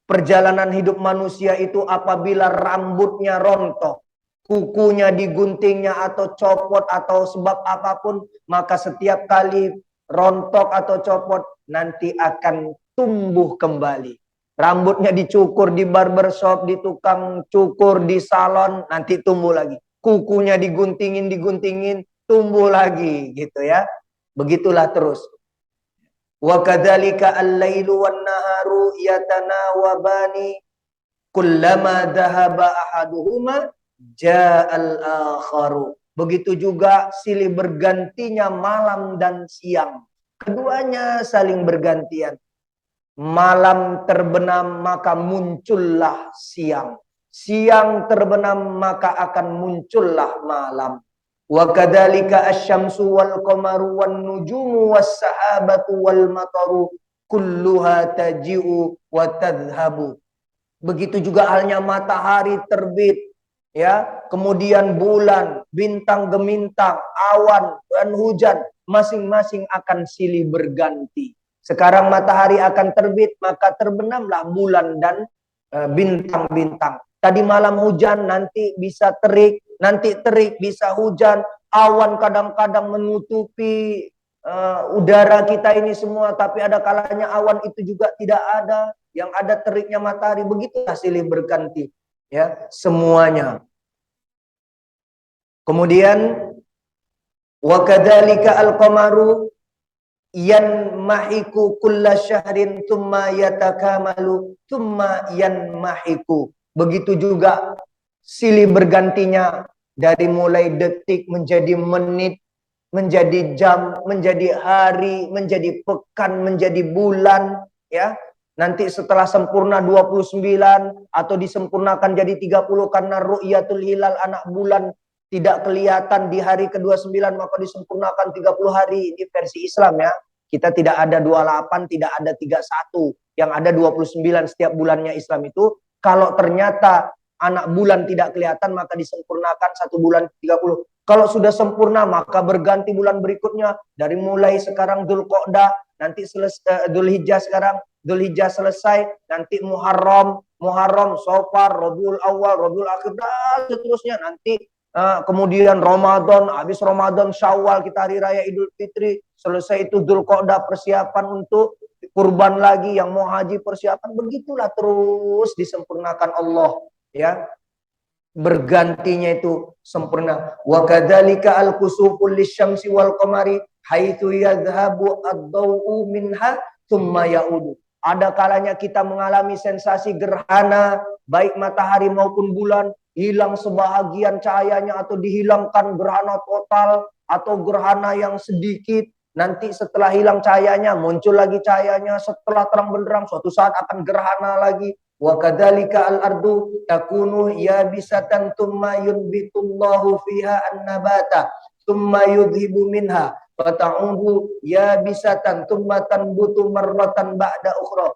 perjalanan hidup manusia itu apabila rambutnya rontok, kukunya diguntingnya atau copot atau sebab apapun, maka setiap kali rontok atau copot nanti akan tumbuh kembali. Rambutnya dicukur di barbershop, di tukang cukur, di salon, nanti tumbuh lagi. Kukunya diguntingin, tumbuh lagi gitu ya. Begitulah terus. Wa kadzalika al-lailu wan naharu yatanawabani kullama dhahaba ahaduhuma ja'al akharu. Begitu juga silih bergantinya malam dan siang. Keduanya saling bergantian. Malam terbenam maka muncullah siang. Siang terbenam maka akan muncullah malam. Wa kadzalika asy-syamsu wal qamaru wan nujumu was sahabatu wal mataru kulluha taji'u wa tadhhabu. Begitu juga halnya matahari terbit, ya, kemudian bulan, bintang gemintang, awan dan hujan masing-masing akan silih berganti. Sekarang matahari akan terbit, maka terbenamlah bulan dan bintang-bintang. Tadi malam hujan, nanti bisa terik, nanti terik bisa hujan. Awan kadang-kadang menutupi udara kita ini semua, tapi ada kalanya awan itu juga tidak ada, yang ada teriknya matahari. Begitulah silih berganti, ya, semuanya. Kemudian wa kadzalika al-qamaru yanmahiku kulla syahrin thumma yatakamalu thumma yanmahiku. Begitu juga silih bergantinya dari mulai detik menjadi menit, menjadi jam, menjadi hari, menjadi pekan, menjadi bulan, ya. Nanti setelah sempurna 29 atau disempurnakan jadi 30 karena ru'yatul hilal, anak bulan tidak kelihatan di hari ke-29 maka disempurnakan 30 hari. Ini versi Islam ya. Kita tidak ada 28, tidak ada 31, yang ada 29 setiap bulannya Islam itu. Kalau ternyata anak bulan tidak kelihatan maka disempurnakan 1 bulan 30. Kalau sudah sempurna maka berganti bulan berikutnya. Dari mulai sekarang Dzulqa'dah, nanti Dzulhijjah, sekarang Dzulhijjah selesai, nanti Muharram, Safar, Rabiul Awal, Rabiul Akhir, dan seterusnya. Nanti kemudian Ramadan, habis Ramadan Syawal, kita hari raya Idul Fitri, selesai itu Dzulqa'dah, persiapan untuk kurban lagi, yang mau haji persiapan. Begitulah terus disempurnakan Allah, ya. Bergantinya itu sempurna. Wa kadzalika al-kusufu lisyamsi wal qamari haitsu yadhhabu ad-daw'u minha tsumma ya'udu. Ada kalanya kita mengalami sensasi gerhana, baik matahari maupun bulan, hilang sebahagian cahayanya atau dihilangkan gerhana total atau gerhana yang sedikit. Nanti setelah hilang cahayanya muncul lagi cahayanya, setelah terang benderang suatu saat akan gerhana lagi. Wa kadzalika al-ardu takunu yabisatan tsumma yunbitullahu fiha an-nabata tsumma yudhibu minha fata'udu yabisatan tsumma tanbutu marratan ba'da ukhra.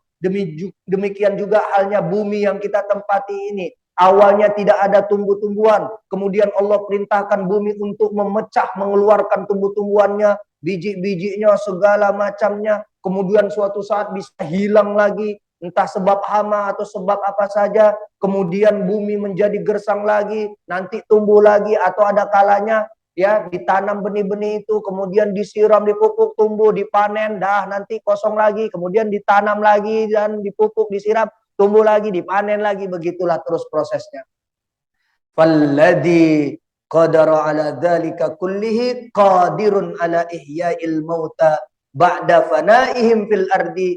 Demikian juga halnya bumi yang kita tempati ini. Awalnya tidak ada tumbuh-tumbuhan, kemudian Allah perintahkan bumi untuk memecah, mengeluarkan tumbuh-tumbuhannya, biji-bijinya, segala macamnya. Kemudian suatu saat bisa hilang lagi, entah sebab hama atau sebab apa saja, kemudian bumi menjadi gersang lagi, nanti tumbuh lagi, atau ada kalanya ya ditanam benih-benih itu, kemudian disiram, dipupuk, tumbuh, dipanen, dah nanti kosong lagi, kemudian ditanam lagi dan dipupuk, disiram, tumbuh lagi, dipanen lagi, begitulah terus prosesnya. Falladhi qadara ala dzalika kullihi qadirun ala ihya'il mauta ba'da fanaihim fil ardi.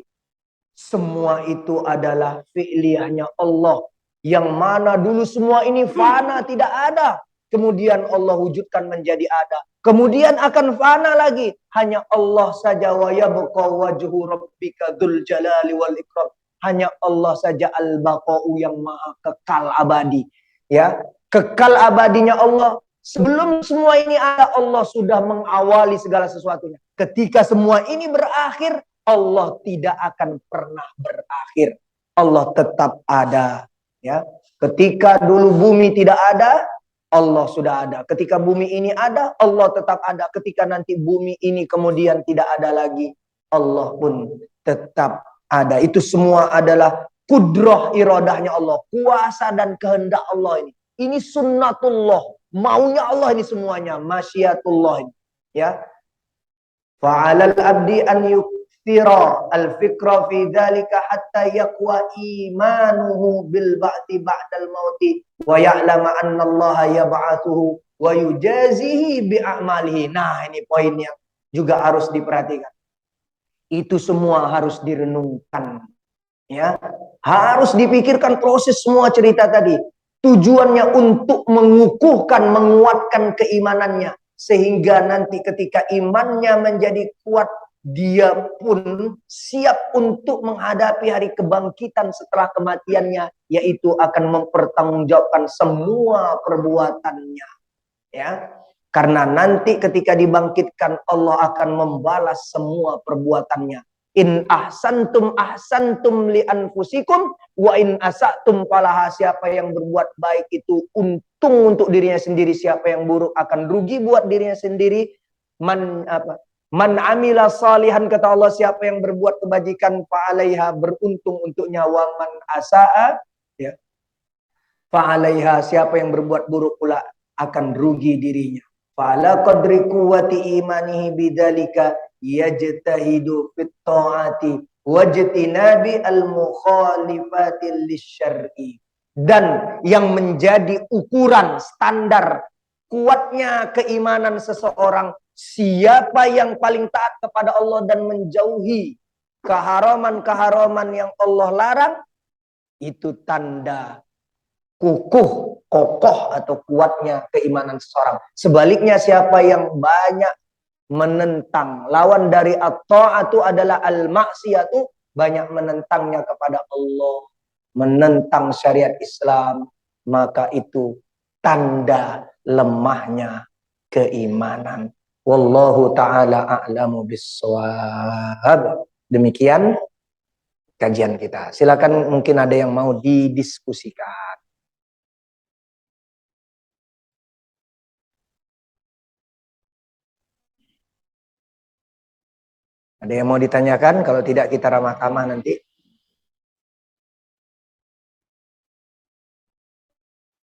Semua itu adalah fi'liyahnya Allah, yang mana dulu semua ini fana, tidak ada, kemudian Allah wujudkan menjadi ada, kemudian akan fana lagi, hanya Allah saja. Wa yabqa wajhu rabbika dzul jalali wal ikram. Hanya Allah saja al-baqa'u, yang maha kekal abadi, ya, kekal abadinya Allah. Sebelum semua ini ada, Allah sudah mengawali segala sesuatunya. Ketika semua ini berakhir, Allah tidak akan pernah berakhir. Allah tetap ada, ya. Ketika dulu bumi tidak ada, Allah sudah ada. Ketika bumi ini ada, Allah tetap ada. Ketika nanti bumi ini kemudian tidak ada lagi, Allah pun tetap ada. Itu semua adalah kudrah iradahnya Allah, kuasa dan kehendak Allah ini. Ini sunnatullah, maunya Allah ini semuanya, masyiatullah ini, ya. Fa'alal abdi an yukthira al-fikra fi dzalika hatta yaqwa imanuhu bil ba'ti ba'dal mauti wa ya'lama anna Allah yab'atsuhu wa yujazihi bi a'malihi. Nah, ini poin yang juga harus diperhatikan. Itu semua harus direnungkan, ya. Harus dipikirkan proses semua cerita tadi. Tujuannya untuk mengukuhkan, menguatkan keimanannya, sehingga nanti ketika imannya menjadi kuat, dia pun siap untuk menghadapi hari kebangkitan setelah kematiannya, yaitu akan mempertanggungjawabkan semua perbuatannya, ya. Karena nanti ketika dibangkitkan, Allah akan membalas semua perbuatannya. In ahsantum li anfusikum wa in asatum falaha. Siapa yang berbuat baik itu untung untuk dirinya sendiri, siapa yang buruk akan rugi buat dirinya sendiri. Man amila salihan, kata Allah, siapa yang berbuat kebajikan, fa'alaiha, beruntung untuknya, wa man asaa, ya, fa'alaiha, siapa yang berbuat buruk pula akan rugi dirinya. Fa'ala qadri quwwati imanihi bidzalika yajtahidu fit ta'ati wajtinabi al-mukhalifatil lisyar'i. Dan yang menjadi ukuran standar kuatnya keimanan seseorang, siapa yang paling taat kepada Allah dan menjauhi keharaman-keharaman yang Allah larang, itu tanda kukuh, kokoh atau kuatnya keimanan seseorang. Sebaliknya, siapa yang banyak menentang, lawan dari at-ta'atu adalah al-maksiyatu, banyak menentangnya kepada Allah, menentang syariat Islam, maka itu tanda lemahnya keimanan. Wallahu ta'ala a'lamu bissawab. Demikian kajian kita. Silakan, mungkin ada yang mau didiskusikan. Ada yang mau ditanyakan? Kalau tidak, kita ramah tamah nanti.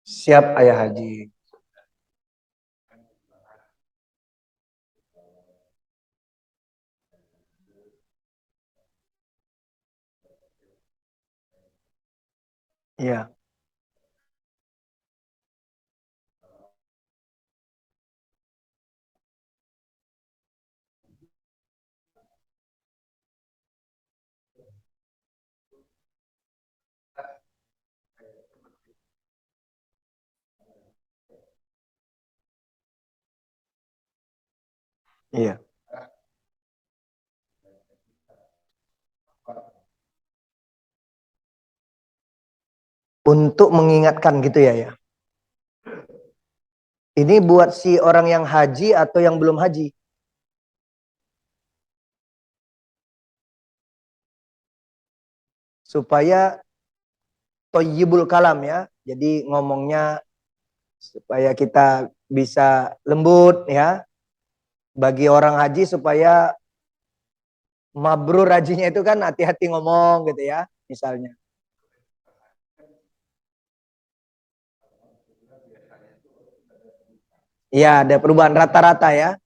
Siap, Ayah Haji. Iya. Iya. Untuk mengingatkan gitu ya, ya. Ini buat si orang yang haji atau yang belum haji? Supaya thayyibul kalam, ya. Jadi ngomongnya supaya kita bisa lembut, ya. Bagi orang haji supaya mabrur hajinya itu kan hati-hati ngomong gitu, ya. misalnya. Iya, ada perubahan rata-rata ya.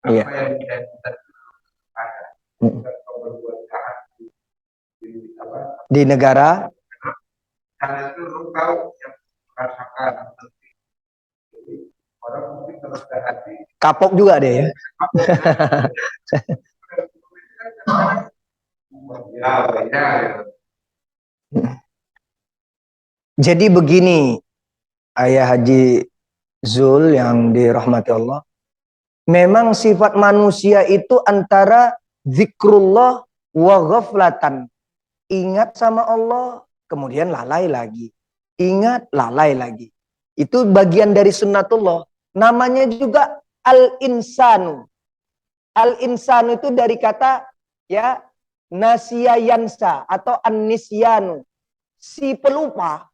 Iya. Di negara kapok juga deh ya. Jadi begini, Ayah Haji Zul yang dirahmati Allah. Memang sifat manusia itu antara zikrullah wa ghaflatan. Ingat sama Allah, kemudian lalai lagi. Ingat, lalai lagi. Itu bagian dari sunnatullah. Namanya juga al-insanu. Al-insanu itu dari kata ya nasya yansa atau an-nisyanu. Si pelupa.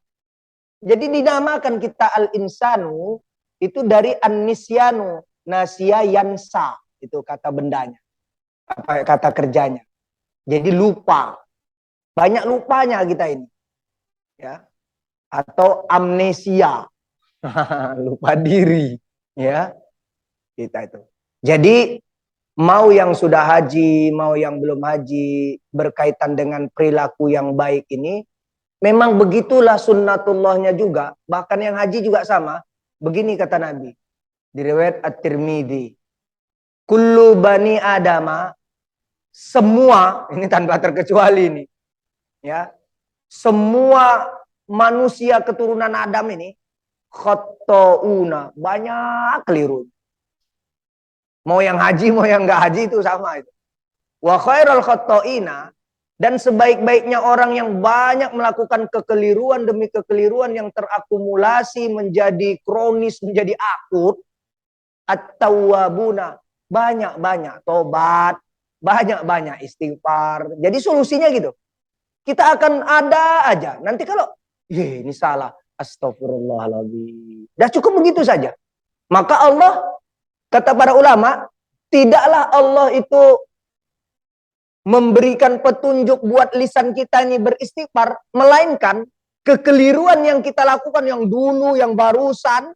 Jadi dinamakan kita al-insanu itu dari an-nisyanu, nasya yansa. Itu kata bendanya. Apa kata kerjanya. Jadi lupa. Banyak lupanya kita ini. Ya. Atau amnesia. Lupa diri. Ya. Kita itu. Jadi mau yang sudah haji, mau yang belum haji, berkaitan dengan perilaku yang baik ini, memang begitulah sunnatullahnya juga. Bahkan yang haji juga sama. Begini kata Nabi. Di riwayat At-Tirmidzi. Kullu bani adama, semua, ini tanpa terkecuali ini. Ya. Semua manusia keturunan Adam ini khata'una, banyak keliru. Mau yang haji, mau yang enggak haji itu sama itu. Wa khairul khata'ina, dan sebaik-baiknya orang yang banyak melakukan kekeliruan demi kekeliruan yang terakumulasi menjadi kronis, menjadi akut, at-tawwabuna, banyak-banyak tobat, banyak-banyak istighfar. Jadi solusinya gitu. Kita akan ada aja. Nanti kalau, ini salah, astagfirullahaladzim. Dah cukup begitu saja. Maka Allah, kata para ulama, tidaklah Allah itu memberikan petunjuk buat lisan kita ini beristighfar, melainkan kekeliruan yang kita lakukan yang dulu, yang barusan,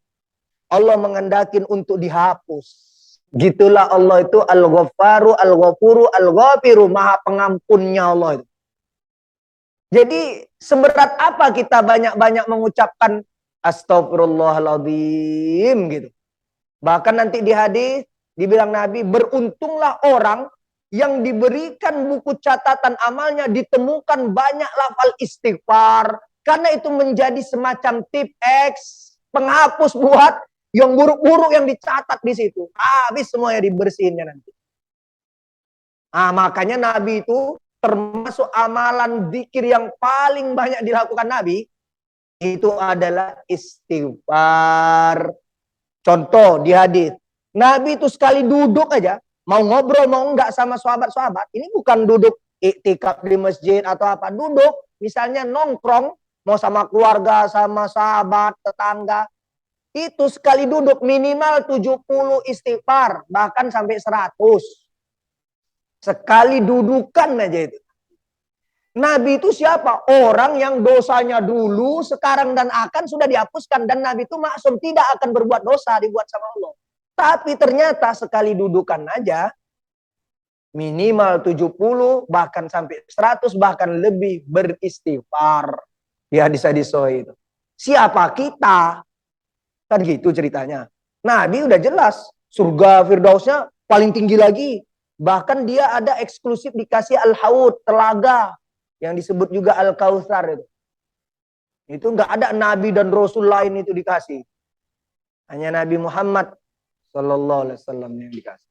Allah mengendakin untuk dihapus. Gitulah Allah itu al-Ghaffaru, al-Ghafuru, al-Ghafiru, maha pengampunnya Allah itu. Jadi seberat apa kita banyak-banyak mengucapkan astagfirullahaladzim gitu. Bahkan nanti di hadis dibilang Nabi, beruntunglah orang yang diberikan buku catatan amalnya ditemukan banyak lafal istighfar. Karena itu menjadi semacam tip X, penghapus buat yang buruk-buruk yang dicatat di situ. Habis semuanya dibersihinnya nanti. Nah, makanya Nabi itu termasuk amalan zikir yang paling banyak dilakukan Nabi itu adalah istighfar. Contoh di hadis, Nabi itu sekali duduk aja, mau ngobrol mau enggak sama sahabat-sahabat, ini bukan duduk iktikaf di masjid atau apa, duduk misalnya nongkrong, mau sama keluarga, sama sahabat, tetangga, itu sekali duduk minimal 70 istighfar, bahkan sampai 100. Sekali dudukan aja itu. Nabi itu siapa? Orang yang dosanya dulu, sekarang dan akan sudah dihapuskan. Dan Nabi itu maksum, tidak akan berbuat dosa dibuat sama Allah. Tapi ternyata sekali dudukan aja, minimal 70, bahkan sampai 100, bahkan lebih beristighfar. Ya hadis-hadis itu. Siapa kita? Kan gitu ceritanya. Nabi udah jelas, surga Firdausnya paling tinggi lagi. Bahkan dia ada eksklusif dikasih al-haud, telaga, yang disebut juga al-kautsar itu. Itu nggak ada nabi dan rasul lain itu dikasih. Hanya Nabi Muhammad sallallahu alaihi wasallam yang dikasih.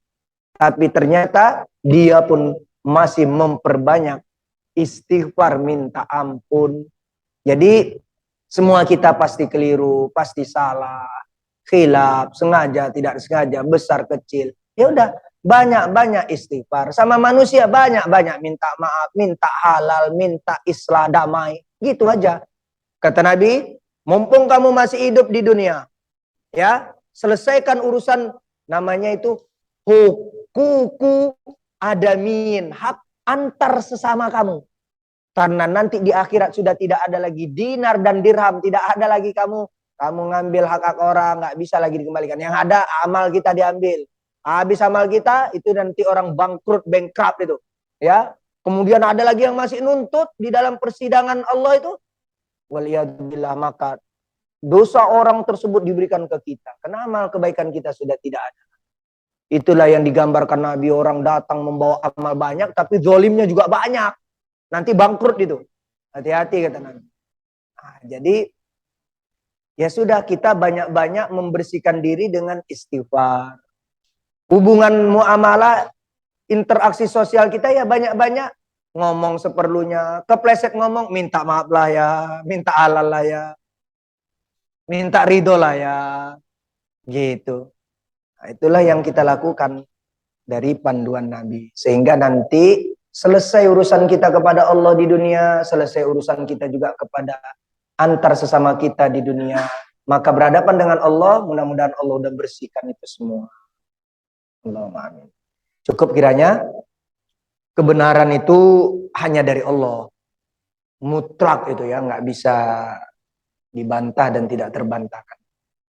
Tapi ternyata dia pun masih memperbanyak istighfar, minta ampun. Jadi semua kita pasti keliru, pasti salah, khilaf, sengaja, tidak sengaja, besar kecil. Ya udah, banyak-banyak istighfar. Sama manusia banyak-banyak minta maaf, minta halal, minta islah damai. Gitu aja. Kata Nabi, mumpung kamu masih hidup di dunia, ya, selesaikan urusan namanya itu hukuku adamin, hak antar sesama kamu. Karena nanti di akhirat sudah tidak ada lagi dinar dan dirham, tidak ada lagi kamu ngambil hak orang, nggak bisa lagi dikembalikan. Yang ada amal kita diambil. Habis amal kita itu nanti orang bankrupt itu, ya. Kemudian ada lagi yang masih nuntut di dalam persidangan Allah itu. Waliyadzubillah, maka dosa orang tersebut diberikan ke kita. Karena amal kebaikan kita sudah tidak ada. Itulah yang digambarkan Nabi, orang datang membawa amal banyak tapi zolimnya juga banyak. Nanti bangkrut itu. Hati-hati kata Nabi. Nah, jadi ya sudah, kita banyak-banyak membersihkan diri dengan istighfar. Hubungan muamalah, interaksi sosial kita ya banyak-banyak ngomong seperlunya. Kepleset ngomong, minta maaf lah ya, minta halal lah ya, minta ridho lah ya. Gitu. Nah, itulah yang kita lakukan dari panduan Nabi. Sehingga nanti selesai urusan kita kepada Allah di dunia, selesai urusan kita juga kepada antar sesama kita di dunia. Maka berhadapan dengan Allah, mudah-mudahan Allah udah bersihkan itu semua. Allahumma amin. Cukup kiranya kebenaran itu hanya dari Allah. Mutlak itu ya, nggak bisa dibantah dan tidak terbantahkan.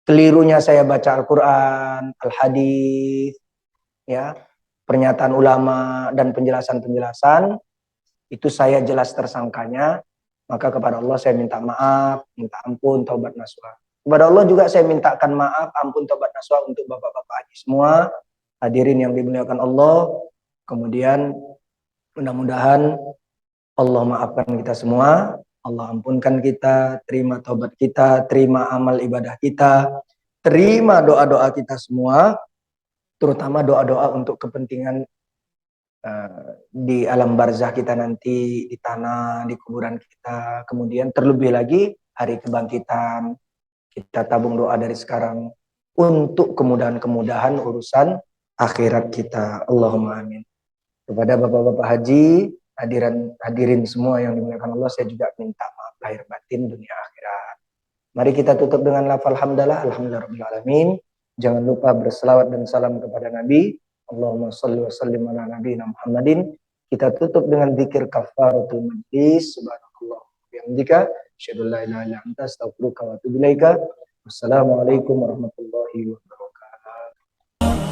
Kelirunya saya baca Al-Quran, Al-Hadis, ya, pernyataan ulama dan penjelasan-penjelasan, itu saya jelas tersangkanya, maka kepada Allah saya minta maaf, minta ampun, taubat nasuha. Kepada Allah juga saya mintakan maaf, ampun, taubat nasuha untuk bapak-bapak haji semua, hadirin yang dimuliakan Allah. Kemudian mudah-mudahan Allah maafkan kita semua, Allah ampunkan kita, terima taubat kita, terima amal ibadah kita, terima doa-doa kita semua, terutama doa-doa untuk kepentingan di alam barzah kita nanti, di tanah, di kuburan kita. Kemudian terlebih lagi hari kebangkitan, kita tabung doa dari sekarang untuk kemudahan-kemudahan urusan akhirat kita. Allahumma amin. Kepada bapak-bapak haji, hadirin semua yang dimuliakan Allah, saya juga minta maaf lahir batin dunia akhirat. Mari kita tutup dengan lafal hamdalah, alhamdulillahirabbil alamin. Jangan lupa berselawat dan salam kepada Nabi. Allahumma shalli wa sallim ala nabiyina Muhammadin. Kita tutup dengan zikir kafaratul majlis. Subhanallah wa bihamdika, asyhadu an la ilaha illa anta, astaghfiruka wa atubu ilaika. Wassalamualaikum warahmatullahi wabarakatuh.